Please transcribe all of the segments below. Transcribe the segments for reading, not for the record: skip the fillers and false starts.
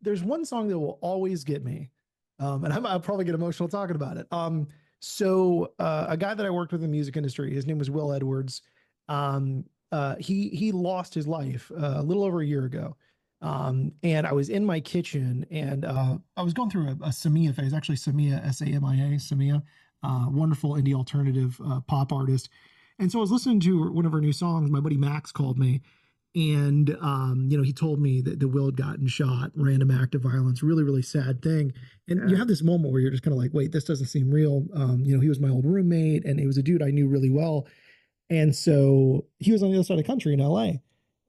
there's one song that will always get me, and I'll probably get emotional talking about it. A guy that I worked with in the music industry, his name was Will Edwards. He lost his life a little over a year ago. And I was in my kitchen and I was going through a Samia phase, actually Samia, Samia, Samia, wonderful indie alternative pop artist. And so I was listening to one of her new songs. My buddy Max called me and, he told me that Will had gotten shot, random act of violence, really, really sad thing. And you have this moment where you're just kind of like, wait, this doesn't seem real. He was my old roommate and he was a dude I knew really well. And so he was on the other side of the country in LA.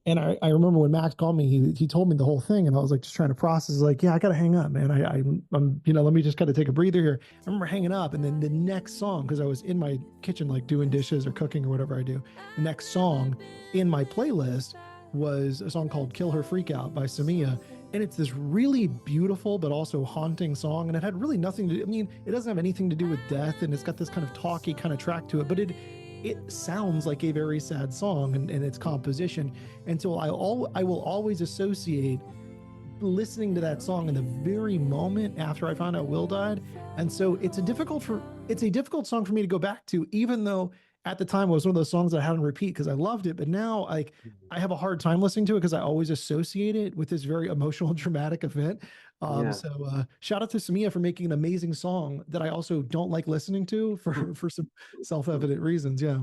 And I remember when Max called me, he told me the whole thing, and I was like, just trying to process, like, yeah, I gotta hang up, man. I'm, let me just kind of take a breather here. I remember hanging up, and then the next song, because I was in my kitchen, like doing dishes or cooking or whatever I do, the next song in my playlist was a song called "Kill Her Freak Out" by Samia, and it's this really beautiful but also haunting song, and it had really nothing to. I mean, it doesn't have anything to do with death, and it's got this kind of talky kind of track to it, but it sounds like a very sad song in its composition. And so I will always associate listening to that song in the very moment after I found out Will died. And so it's a difficult song for me to go back to, even though at the time it was one of those songs that I had on repeat because I loved it. But now I have a hard time listening to it because I always associate it with this very emotional, dramatic event. So shout out to Samia for making an amazing song that I also don't like listening to for some self-evident reasons. Yeah.